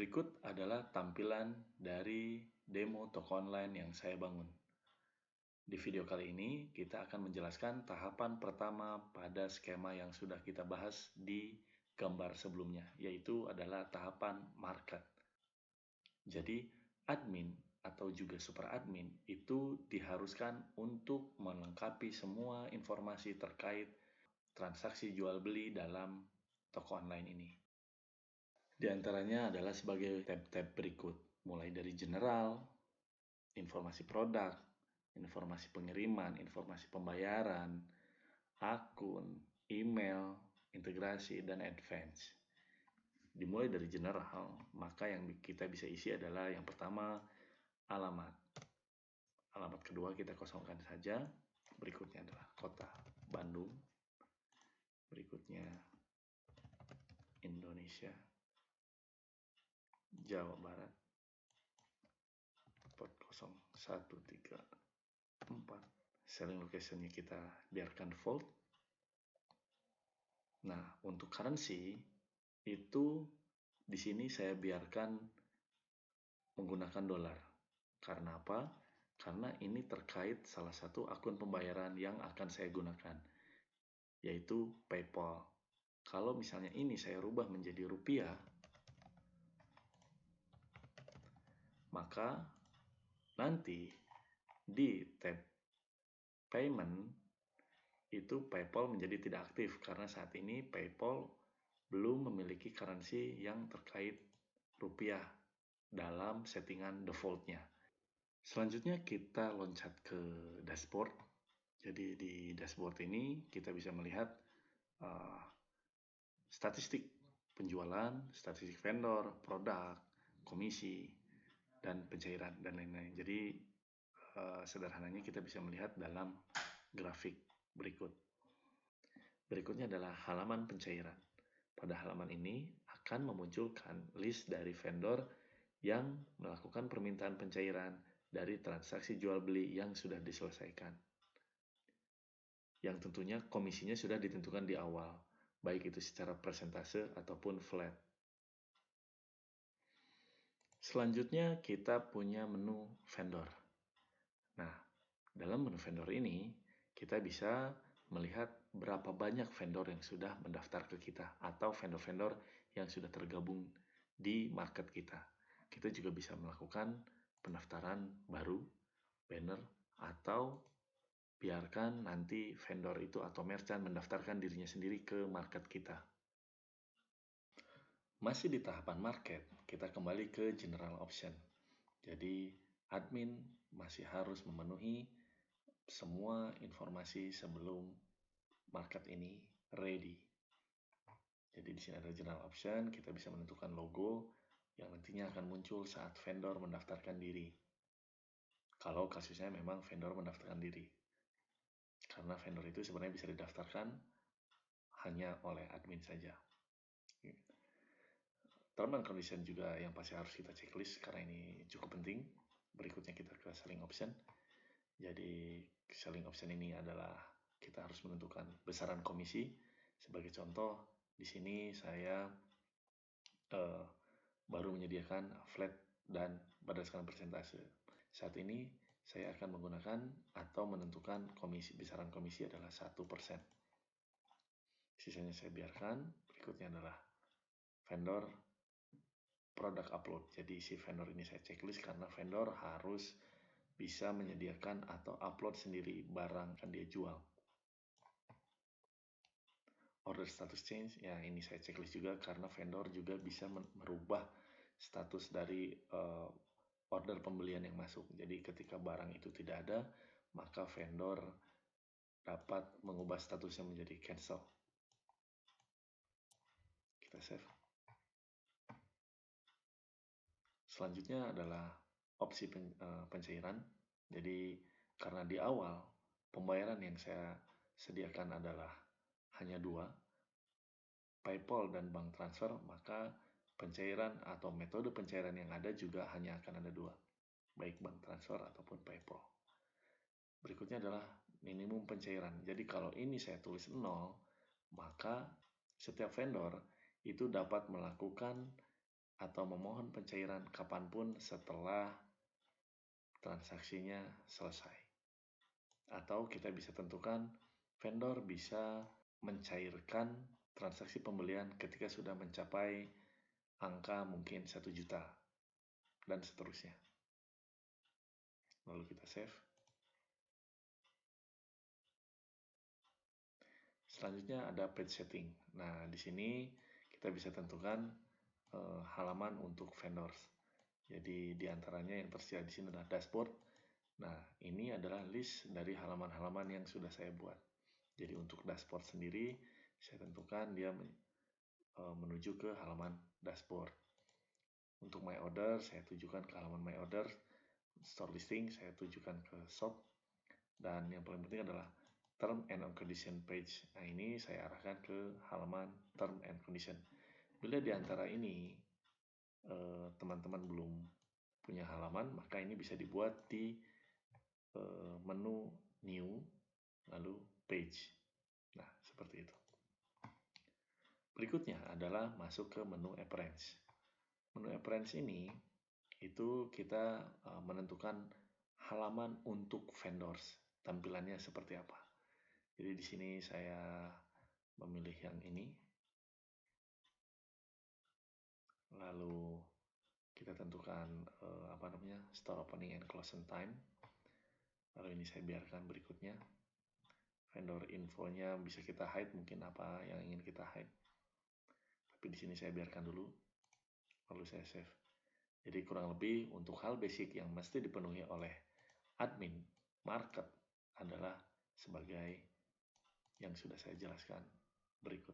Berikut adalah tampilan dari demo toko online yang saya bangun. Di video kali ini, kita akan menjelaskan tahapan pertama pada skema yang sudah kita bahas di gambar sebelumnya, yaitu adalah tahapan market. Jadi, admin atau juga super admin itu diharuskan untuk melengkapi semua informasi terkait transaksi jual beli dalam toko online ini. Di antaranya adalah sebagai tab-tab berikut, mulai dari general, informasi produk, informasi pengiriman, informasi pembayaran, akun, email, integrasi, dan advance. Dimulai dari general, maka yang kita bisa isi adalah yang pertama, alamat. Alamat kedua kita kosongkan saja. Berikutnya adalah kota Bandung. Berikutnya Indonesia, Jawa Barat, port 0134. Selling location-nya kita biarkan default. Nah, untuk currency itu di sini saya biarkan menggunakan dolar. Karena apa? Karena ini terkait salah satu akun pembayaran yang akan saya gunakan, yaitu PayPal. Kalau misalnya ini saya rubah menjadi rupiah, maka nanti di tab payment itu PayPal menjadi tidak aktif karena saat ini PayPal belum memiliki currency yang terkait rupiah dalam settingan defaultnya. Selanjutnya kita loncat ke dashboard. Jadi di dashboard ini kita bisa melihat statistik penjualan, statistik vendor, produk, komisi, dan pencairan, dan lain-lain. Jadi sederhananya kita bisa melihat dalam grafik berikut. Berikutnya adalah halaman pencairan. Pada halaman ini akan memunculkan list dari vendor yang melakukan permintaan pencairan dari transaksi jual beli yang sudah diselesaikan. Yang tentunya komisinya sudah ditentukan di awal, baik itu secara persentase ataupun flat. Selanjutnya kita punya menu vendor. Nah, dalam menu vendor ini kita bisa melihat berapa banyak vendor yang sudah mendaftar ke kita atau vendor-vendor yang sudah tergabung di market kita. Kita juga bisa melakukan pendaftaran baru, banner, atau biarkan nanti vendor itu atau merchant mendaftarkan dirinya sendiri ke market kita. Masih di tahapan market, kita kembali ke general option. Jadi, admin masih harus memenuhi semua informasi sebelum market ini ready. Jadi di sini ada general option, kita bisa menentukan logo yang nantinya akan muncul saat vendor mendaftarkan diri. Kalau kasusnya memang vendor mendaftarkan diri. Karena vendor itu sebenarnya bisa didaftarkan hanya oleh admin saja. Term and condition juga yang pasti harus kita checklist karena ini cukup penting. Berikutnya kita ke selling option. Jadi selling option ini adalah kita harus menentukan besaran komisi. Sebagai contoh, di sini saya baru menyediakan flat dan berdasarkan persentase. Saat ini saya akan menggunakan atau menentukan besaran komisi adalah 1%. Sisanya saya biarkan. Berikutnya adalah vendor produk upload. Jadi si vendor ini saya checklist karena vendor harus bisa menyediakan atau upload sendiri barang yang dia jual. Order status change, ya ini saya checklist juga karena vendor juga bisa merubah status dari order pembelian yang masuk. Jadi ketika barang itu tidak ada, maka vendor dapat mengubah statusnya menjadi cancel. Kita save. Selanjutnya adalah opsi pencairan. Jadi karena di awal pembayaran yang saya sediakan adalah hanya 2, PayPal dan bank transfer, maka pencairan atau metode pencairan yang ada juga hanya akan ada 2, baik bank transfer ataupun PayPal. Berikutnya adalah minimum pencairan. Jadi kalau ini saya tulis 0, maka setiap vendor itu dapat melakukan atau memohon pencairan kapanpun setelah transaksinya selesai. Atau kita bisa tentukan vendor bisa mencairkan transaksi pembelian ketika sudah mencapai angka mungkin 1 juta dan seterusnya. Lalu kita save. Selanjutnya ada page setting. Nah, di sini kita bisa tentukan halaman untuk vendors. Jadi di antaranya yang tersedia di sini adalah dashboard. Nah, ini adalah list dari halaman-halaman yang sudah saya buat. Jadi untuk dashboard sendiri, saya tentukan dia menuju ke halaman dashboard. Untuk my order, saya tujukan ke halaman my order. Store listing, saya tujukan ke shop. Dan yang paling penting adalah term and condition page. Nah, ini saya arahkan ke halaman term and condition. Bila di antara ini teman-teman belum punya halaman, maka ini bisa dibuat di menu new, lalu page. Nah, seperti itu. Berikutnya adalah masuk ke menu appearance. Menu appearance ini itu kita menentukan halaman untuk vendors. Tampilannya seperti apa. Jadi di sini saya memilih yang ini. Lalu kita tentukan store opening and closing time. Lalu ini saya biarkan berikutnya. Vendor infonya bisa kita hide, mungkin apa yang ingin kita hide. Tapi di sini saya biarkan dulu. Lalu saya save. Jadi kurang lebih untuk hal basic yang mesti dipenuhi oleh admin market adalah sebagai yang sudah saya jelaskan berikut.